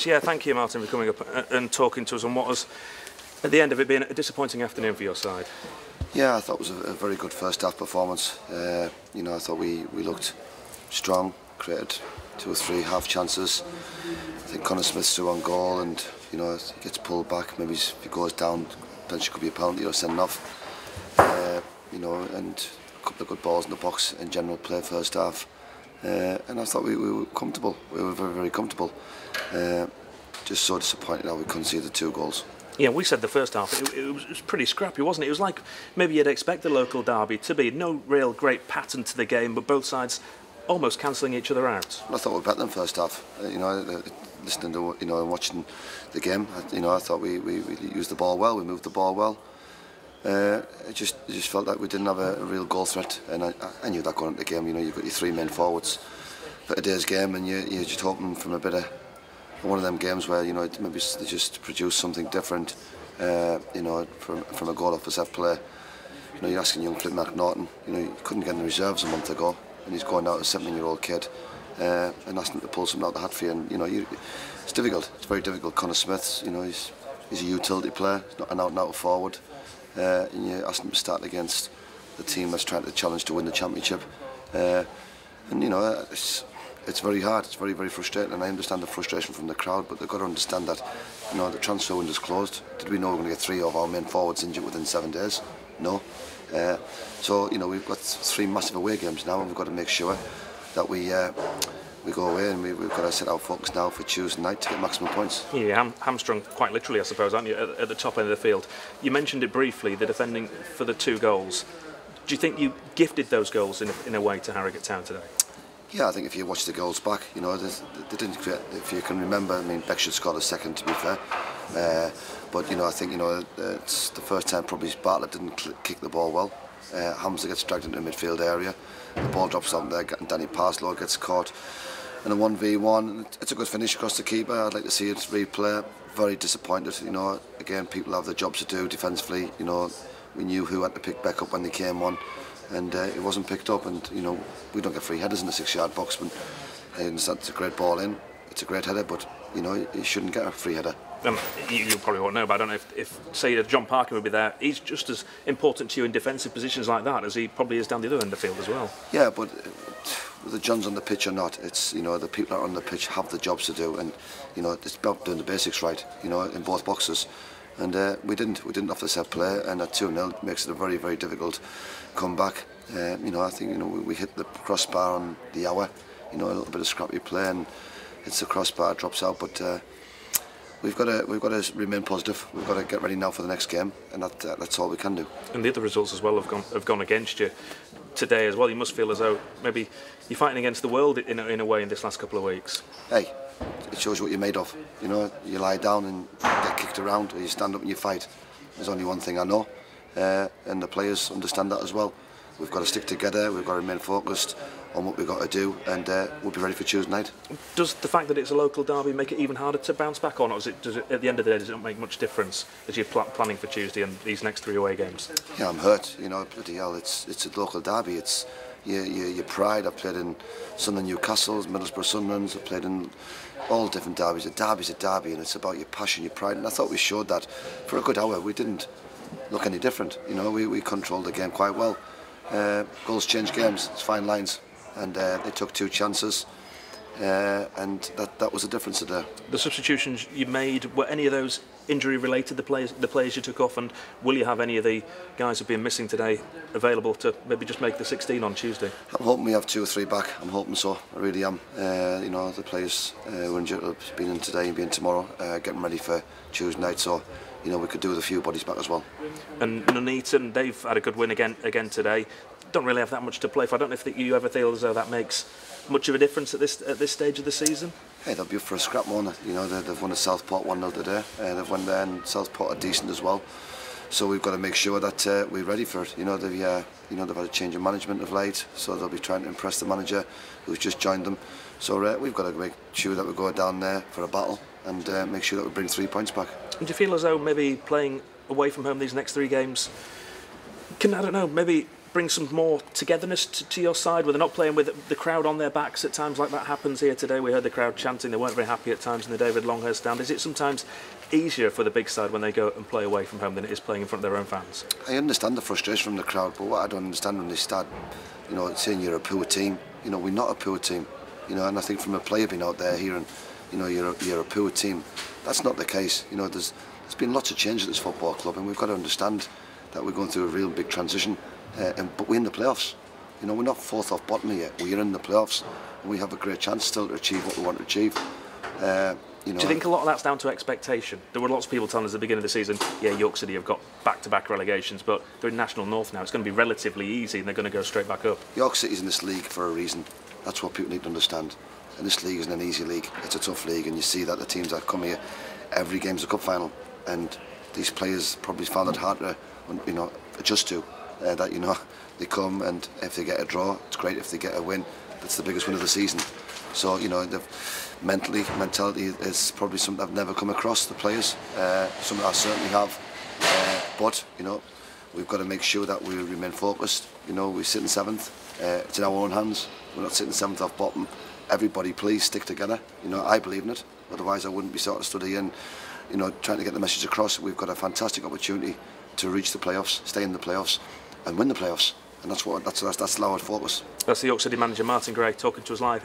Yeah, thank you, Martin, for coming up and talking to us on what was, at the end of it, being a disappointing afternoon for your side. Yeah, I thought it was a very good first half performance. I thought we looked strong, created 2 or 3 half chances. I think Connor Smith's through on goal, and he gets pulled back. Maybe if he goes down, potentially could be a penalty or sending off. And a couple of good balls in the box in general play first half. And I thought we were comfortable. We were very, very comfortable. Just so disappointed how we couldn't see the 2 goals. Yeah, we said the first half, it was pretty scrappy, wasn't it? It was like maybe you'd expect the local derby to be no real great pattern to the game, but both sides almost cancelling each other out. I thought we were better than first half. Listening to and watching the game, I thought we used the ball well, we moved the ball well. It just felt like we didn't have a real goal threat, and I knew that going into the game. You've got your 3 main forwards for today's game, and you're just hoping from a bit of one of them games where maybe they just produce something different. From a goal off a set play. You're asking young Flip McNaughton. He couldn't get in the reserves a month ago, and he's going out as a 17-year-old kid and asking him to pull something out of the hat for you. And it's difficult. It's very difficult. Connor Smith, he's a utility player. He's not an out-and-out forward. And you ask him to start against the team that's trying to challenge to win the championship. It's very hard. It's very, very frustrating, and I understand the frustration from the crowd. But they've got to understand that the transfer window's closed. Did we know we were going to get 3 of our main forwards injured within 7 days? No. So we've got 3 massive away games now, and we've got to make sure that we go away, and we've got to set our focus now for Tuesday night to get maximum points. Yeah, you're hamstrung quite literally, I suppose, aren't you, at the top end of the field? You mentioned it briefly, the defending for the 2 goals. Do you think you gifted those goals in a way to Harrogate Town today? Yeah, I think if you watch the goals back, they didn't create. If you can remember, I mean, Beck should score the second, to be fair. But I think it's the first time probably Bartlett didn't kick the ball well. Hamza gets dragged into the midfield area. The ball drops out there, and Danny Parslow gets caught in a 1v1. It's a good finish across the keeper. I'd like to see it replay. Very disappointed. Again, people have their jobs to do defensively. We knew who had to pick Beck up when they came on, and it wasn't picked up. And we don't get free headers in the 6-yard box. But it's a great ball in. It's a great header, but you shouldn't get a free header. You probably won't know, but I don't know if say John Parkin would be there. He's just as important to you in defensive positions like that as he probably is down the other end of the field as well. Yeah, but whether John's on the pitch or not, it's the people that are on the pitch have the jobs to do, and it's about doing the basics right. In both boxes, and we didn't off the set play, and at 2-0 makes it a very, very difficult comeback. I think we hit the crossbar on the hour. A little bit of scrappy play, and it's the crossbar, drops out, but. We've got to remain positive. We've got to get ready now for the next game, and that's all we can do. And the other results as well have gone against you today as well. You must feel as though maybe you're fighting against the world in a way in this last couple of weeks. Hey, it shows you what you're made of. You lie down and get kicked around, or you stand up and you fight. There's only one thing I know, and the players understand that as well. We've got to stick together. We've got to remain focused on what we've got to do, and we'll be ready for Tuesday night. Does the fact that it's a local derby make it even harder to bounce back on, or does it at the end of the day, does it not make much difference as you're planning for Tuesday and these next 3 away games? Yeah, I'm hurt. Bloody hell, it's a local derby. It's your pride. I've played in Sunderland Newcastle's, Middlesbrough Sunderland's. I've played in all different derbies. A derby's a derby, and it's about your passion, your pride. And I thought we showed that for a good hour. We didn't look any different. We controlled the game quite well. Goals change games. It's fine lines. And they took 2 chances, and that was the difference today. The substitutions you made, were any of those injury related? The players you took off, and will you have any of the guys who've been missing today available to maybe just make the 16 on Tuesday? I'm hoping we have 2 or 3 back. I'm hoping so. I really am. The players who are injured have been in today and been tomorrow, getting ready for Tuesday night. So we could do with a few bodies back as well. And Nuneaton, they've had a good win again today. Don't really have that much to play for. I don't know if you ever feel as though that makes much of a difference at this stage of the season. Hey, they'll be up for a scrap more. They've won at Southport 1-0 today. They've won there, and Southport are decent as well. So we've got to make sure that we're ready for it. They've had a change of management of late, so they'll be trying to impress the manager who's just joined them. So we've got to make sure that we go down there for a battle and make sure that we bring 3 points back. And do you feel as though maybe playing away from home these next 3 games can, I don't know, maybe bring some more togetherness to your side, where they're not playing with the crowd on their backs at times like that happens here today? We heard the crowd chanting, they weren't very happy at times in the David Longhurst stand. Is it sometimes easier for the big side when they go and play away from home than it is playing in front of their own fans? I understand the frustration from the crowd, but what I don't understand when they start, you know, saying you're a poor team. You know, we're not a poor team. You know, and I think from a player being out there hearing, you know, you're a poor team, that's not the case. You know, there's been lots of change at this football club, and we've got to understand that we're going through a real big transition. But we're in the playoffs. You know, we're not fourth off bottom yet. We're in the playoffs, and we have a great chance still to achieve what we want to achieve. You know, do you think a lot of that's down to expectation? There were lots of people telling us at the beginning of the season, yeah, York City have got back-to-back relegations, but they're in National North now. It's going to be relatively easy, and they're going to go straight back up. York City's in this league for a reason. That's what people need to understand. And this league isn't an easy league. It's a tough league, and you see that the teams that come here, every game's a cup final, and these players probably found it hard to, you know, adjust to. That, you know, they come, and if they get a draw, it's great. If they get a win, that's the biggest win of the season. So, you know, mentality is probably something I've never come across, the players. Something I certainly have. But, you know, we've got to make sure that we remain focused. You know, we sit in seventh. It's in our own hands. We're not sitting seventh off bottom. Everybody, please stick together. You know, I believe in it. Otherwise, I wouldn't be sort of stood here and, you know, trying to get the message across. We've got a fantastic opportunity to reach the playoffs, stay in the playoffs, and win the playoffs. And that's our focus. That's the York City manager, Martin Gray, talking to us live.